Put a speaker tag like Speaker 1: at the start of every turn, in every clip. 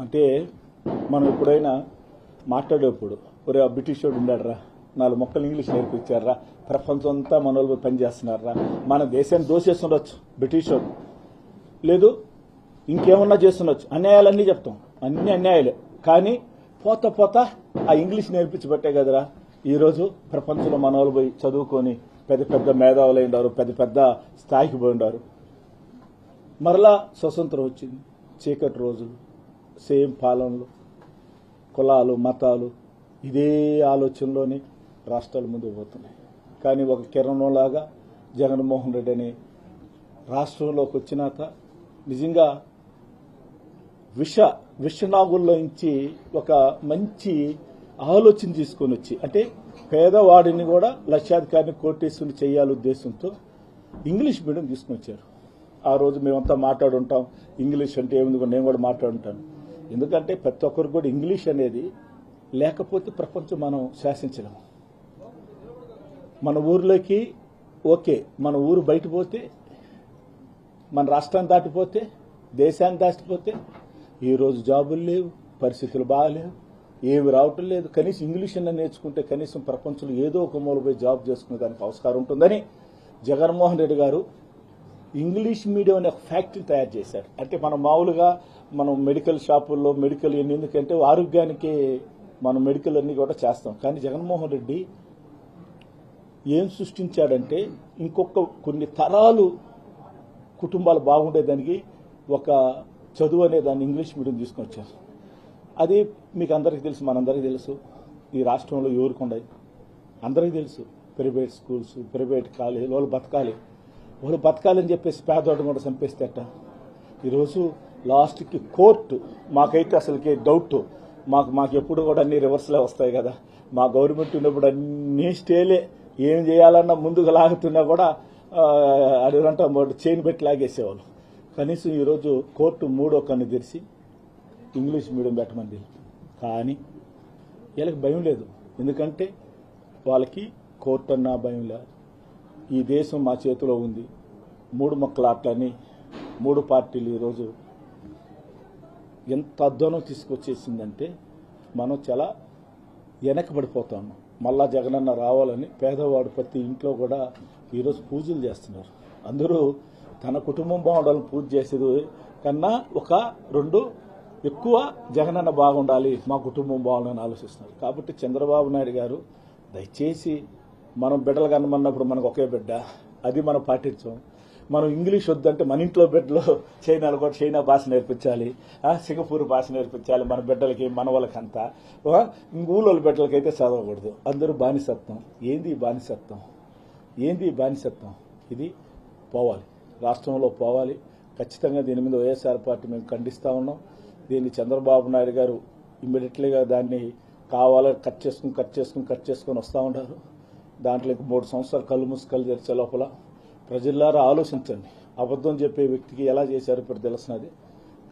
Speaker 1: అంటే మనం ఎప్పుడైనా మాట్లాడేప్పుడు ఒరే ఆ బ్రిటిష్ వాడు ఉన్నాడురా, 4 మొక్కలు ఇంగ్లీష్ నేర్పించారా, ప్రపంచం అంతా మన వాళ్ళు పనిచేస్తున్నారా, మన దేశాన్ని దోసేస్తుండొచ్చు బ్రిటిష్ వాడు, లేదు ఇంకేమన్నా చేస్తుండొచ్చు, అన్యాయాలన్నీ చెప్తాం, అన్ని అన్యాయాలే. కానీ పోత పోత ఆ ఇంగ్లీష్ నేర్పించబట్టే కదరా ఈరోజు ప్రపంచంలో మన వాళ్ళు పోయి చదువుకొని పెద్ద పెద్ద మేధావులు అయినారు, పెద్ద పెద్ద స్థాయికి పోయి ఉన్నారు. మరలా స్వతంత్రం వచ్చింది, చీకటి రోజులు, సేమ్ పాలనలు, కులాలు మతాలు, ఇదే ఆలోచనలోనే రాష్ట్రాలు ముందుకు పోతున్నాయి. కానీ ఒక కిరణంలాగా జగన్మోహన్ రెడ్డి అని రాష్ట్రంలోకి వచ్చినాక నిజంగా విషనాగుల్లోంచి ఒక మంచి ఆలోచన తీసుకొని వచ్చి, అంటే పేదవాడిని కూడా లక్షాధికారిని కోటేశ్వరుని చేయాలి ఉద్దేశంతో ఇంగ్లీష్ మీడియం తీసుకుని వచ్చారు. ఆ రోజు మేమంతా మాట్లాడుంటాం, ఇంగ్లీష్ అంటే ఏముంది, నేను కూడా మాట్లాడుంటాను. ఎందుకంటే ప్రతి ఒక్కరికి కూడా ఇంగ్లీష్ అనేది లేకపోతే ప్రపంచం మనం శాసించలేము. మన ఊర్లోకి ఓకే, మన ఊరు బయట పోతే, మన రాష్ట్రాన్ని దాటిపోతే, దేశాన్ని దాటిపోతే ఈరోజు జాబులు లేవు, పరిస్థితులు బాగాలేవు, ఏమి రావటం లేదు. కనీసం ఇంగ్లీష్ అన్న నేర్చుకుంటే కనీసం ప్రపంచంలో ఏదో ఒక మూల పోయి జాబ్ చేసుకునే దానికి అవసరం ఉంటుందని జగన్మోహన్ రెడ్డి గారు ఇంగ్లీష్ మీడియం అనే ఒక ఫ్యాక్టరీ తయారు చేశారు. అంటే మనం మామూలుగా మనం మెడికల్ షాపుల్లో మెడికల్ ఎందుకంటే ఆరోగ్యానికి మనం మెడికల్ అన్ని కూడా చేస్తాం. కానీ జగన్మోహన్ రెడ్డి ఏం సృష్టించాడంటే ఇంకొక కొన్ని తరాలు కుటుంబాలు బాగుండేదానికి ఒక చదువు అనే దాన్ని ఇంగ్లీష్ మీడియం తీసుకొని వచ్చారు. అది మీకు అందరికీ తెలుసు, మనందరికీ తెలుసు. ఈ రాష్ట్రంలో ఎవరికి ఉండదు, అందరికీ తెలుసు. ప్రైవేట్ స్కూల్స్, ప్రైవేట్ కాలేజీ, వాళ్ళు బతకాలని చెప్పేసి పేదవాడిని కూడా చంపేస్తేట. ఈరోజు లాస్ట్కి కోర్టు, మాకైతే అసలుకి డౌట్, మాకు ఎప్పుడు కూడా అన్ని రివర్స్లే వస్తాయి కదా. మా గవర్నమెంట్ ఉన్నప్పుడు అన్ని స్టేలే, ఏం చేయాలన్నా ముందుకు లాగుతున్నా కూడా అడిగంటే చైన్ పెట్టి లాగేసేవాళ్ళు. కనీసం ఈరోజు కోర్టు 3వ కన్ను తెరిచి ఇంగ్లీష్ మీడియం పెట్టమంది. కానీ వీళ్ళకి భయం లేదు, ఎందుకంటే వాళ్ళకి కోర్టు అన్నా భయం లేదు. ఈ దేశం మా చేతిలో ఉంది. 3 మొక్కల ఆటలని 3 పార్టీలు ఈరోజు ఎంత అధ్వానం తీసుకొచ్చేసిందంటే మనం చాలా వెనకబడిపోతా ఉన్నాం. మళ్ళా జగనన్న రావాలని పేదవాడు ప్రతి ఇంట్లో కూడా ఈరోజు పూజలు చేస్తున్నారు. అందరూ తన కుటుంబం బాగుండాలని పూజ చేసేది కన్నా ఒక 2 ఎక్కువ జగనన్న బాగుండాలి, మా కుటుంబం బాగుండాలని ఆలోచిస్తున్నారు. కాబట్టి చంద్రబాబు నాయుడు గారు దయచేసి మనం బిడ్డలు కనమన్నప్పుడు మనకు ఒకే బిడ్డ, అది మనం పాటించాం. మనం ఇంగ్లీష్ వద్దంటే మన ఇంట్లో బిడ్డలు చైనాలు కూడా చైనా భాష నేర్పించాలి, సింగపూర్ భాష నేర్పించాలి మన బిడ్డలకి, మన వాళ్ళకంతా. ఊళ్ళో బిడ్డలకైతే చదవకూడదు. అందరూ బానిసత్వం. ఏంది బానిసత్వం? ఇది పోవాలి, రాష్ట్రంలో పోవాలి. ఖచ్చితంగా దీని మీద వైఎస్ఆర్ పార్టీ మేము ఖండిస్తూ ఉన్నాం. దీన్ని చంద్రబాబు నాయుడు గారు ఇమ్మీడియట్లీగా దాన్ని కావాలని కట్ చేసుకుని వస్తూ ఉంటారు. దాంట్లో 3 సంవత్సరాలు కళ్ళు మూసి కళ్ళు తెరిచే లోపల ప్రజలారా ఆలోచించండి. అబద్ధం చెప్పే వ్యక్తికి ఎలా చేశారో ఇప్పుడు తెలుస్తున్నది.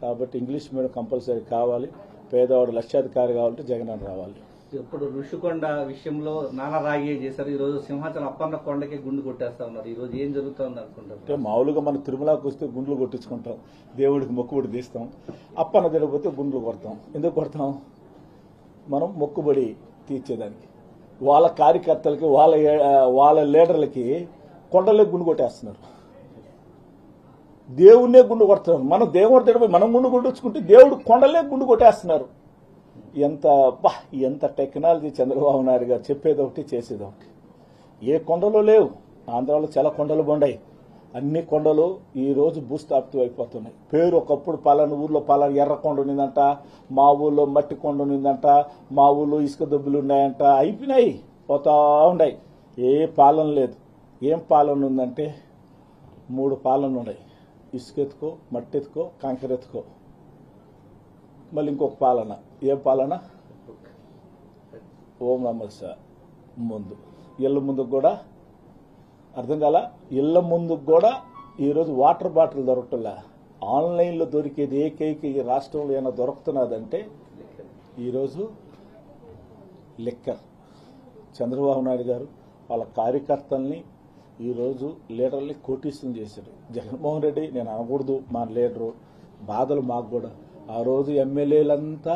Speaker 1: కాబట్టి ఇంగ్లీష్ మీడియం కంపల్సరీ కావాలి. పేదవాడు లక్షాధికారి కావాలంటే జగన్ రావాలి.
Speaker 2: ఇప్పుడు ఋషికొండ విషయంలో నానా రాగి చేశారు. ఈ రోజు సింహాచలం అప్పన్న కొండకి గుండు కొట్టేస్తా ఉన్నారు. ఈ రోజు ఏం జరుగుతుంది అనుకుంటారు?
Speaker 1: అంటే మామూలుగా మన తిరుమలకి వస్తే గుండ్లు కొట్టించుకుంటాం, దేవుడికి మొక్కుబడి తీస్తాం. అప్పన్న తిరగపోతే గుండ్లు కొడతాం. ఎందుకు కొడతాం? మనం మొక్కుబడి తీర్చేదానికి. వాళ్ళ కార్యకర్తలకి, వాళ్ళ లీడర్లకి కొండలే గుండు కొట్టేస్తున్నారు, దేవుడినే గుండు కొడుతున్నారు. మనం దేవుడి దగ్గర మనం గుండు కొట్టించుకుంటే దేవుడు కొండలే గుండు కొట్టేస్తున్నారు. ఎంత టెక్నాలజీ చంద్రబాబు నాయుడు గారు చెప్పేది ఒకటి, చేసేది ఒకటి. ఏ కొండలు లేవు. ఆంధ్రాలో చాలా కొండలు బండాయి. అన్ని కొండలు ఈరోజు భూస్థాపితం అయిపోతున్నాయి. పేరు ఒకప్పుడు పలానా ఊర్లో పలానా ఎర్ర కొండ ఉన్నదంట, మా ఊళ్ళో మట్టి కొండ ఉన్నదంట, మా ఊళ్ళో ఇసుక దొబ్బులు ఉన్నాయంట. అయిపోయినాయి, పోతా ఉన్నాయి. ఏ పాలన లేదు. ఏం పాలన ఉందంటే 3 పాలనలు ఉన్నాయి. ఇసుక ఎత్తుకో, మట్టి ఎత్తుకో, కంకర ఎత్తుకో. మళ్ళీ ఇంకొక పాలన. ఏం పాలన? ఓం నమః ముందు ఇళ్ళ ముందుకు కూడా అర్థం కాల. ఇళ్ల ముందుకు కూడా ఈరోజు వాటర్ బాటిల్ దొరకట్లా. ఆన్లైన్లో దొరికేది ఏకైక ఈ రాష్ట్రంలో ఏమైనా దొరుకుతున్నదంటే ఈరోజు లిక్కర్. చంద్రబాబు నాయుడు గారు వాళ్ళ కార్యకర్తల్ని ఈరోజు లీడర్ని కోటీసులు చేశారు. జగన్మోహన్ రెడ్డి నేను అనకూడదు, మా లీడరు బాధలు మాకు కూడా ఆ రోజు ఎమ్మెల్యేలంతా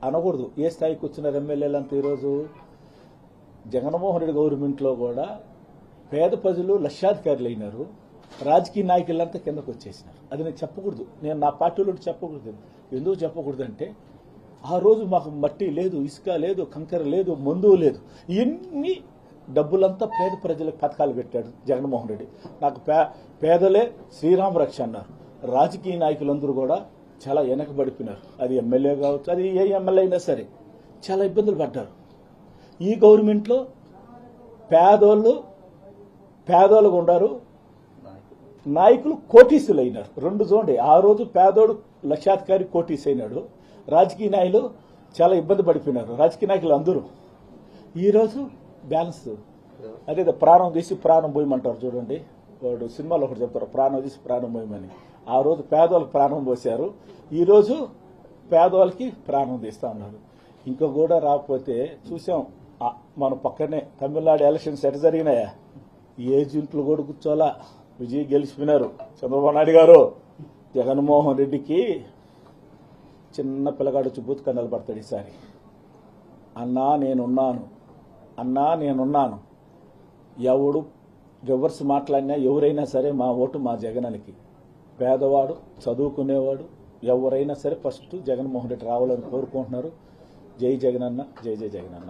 Speaker 1: అనకూడదు, ఏ స్థాయికి వచ్చినారు ఎమ్మెల్యేలంతా ఈరోజు. జగన్మోహన్ రెడ్డి గవర్నమెంట్లో కూడా పేద ప్రజలు లక్షాధికారులు అయినారు, రాజకీయ నాయకులంతా కిందకు వచ్చేసినారు. అది నేను చెప్పకూడదు, నేను నా పార్టీలో చెప్పకూడదు. ఎందుకు చెప్పకూడదు అంటే ఆ రోజు మాకు మట్టి లేదు, ఇసుక లేదు, కంకర లేదు, మందువు లేదు. ఇవన్నీ డబ్బులంతా పేద ప్రజలకు పథకాలు పెట్టాడు జగన్మోహన్ రెడ్డి. నాకు పేదలే శ్రీరామ రక్ష అన్నారు. రాజకీయ నాయకులందరూ కూడా చాలా వెనకబడిపోయినారు. అది ఎమ్మెల్యే కావచ్చు, అది ఏ ఎమ్మెల్యే అయినా సరే చాలా ఇబ్బందులు పడ్డారు. ఈ గవర్నమెంట్లో పేదోళ్ళుగా ఉన్నారు, నాయకులు కోటీసులు అయినారు. రెండు చూడండి, ఆ రోజు పేదోడు లక్షాధికారి కోటీసు అయినాడు, రాజకీయ నాయకులు చాలా ఇబ్బంది పడిపోయినారు, రాజకీయ నాయకులు అందరూ. ఈరోజు బ్యాలెన్స్ అదే ప్రాణం తీసి ప్రాణం పోయమంటారు చూడండి, వాడు సినిమాలో ఒకటి చెప్తారు, ప్రాణం తీసి ప్రాణం పోయమని. ఆ రోజు పేదవాళ్ళకి ప్రాణం పోసారు, ఈరోజు పేదవాళ్ళకి ప్రాణం తీస్తా ఉన్నారు. ఇంకా కూడా రాకపోతే చూసాం మన పక్కనే తమిళనాడు ఎలక్షన్స్ ఎట జరిగినాయా, ఏజెంట్లు కూడా కూర్చోలా, విజయ్ గెలిచిపోయినారు. చంద్రబాబు నాయుడు గారు జగన్మోహన్ రెడ్డికి చిన్న పిల్లగాడు వచ్చి బూత్కా నిలబడతాడు ఈసారి. అన్నా నేనున్నాను, ఎవడు రివర్స్ మాట్లాడినా ఎవరైనా సరే మా ఓటు మా జగనానికి. పేదవాడు, చదువుకునేవాడు ఎవరైనా సరే ఫస్ట్ జగన్మోహన్ రెడ్డి రావాలని కోరుకుంటున్నారు. జై జగనన్న, జై జై జగనన్న.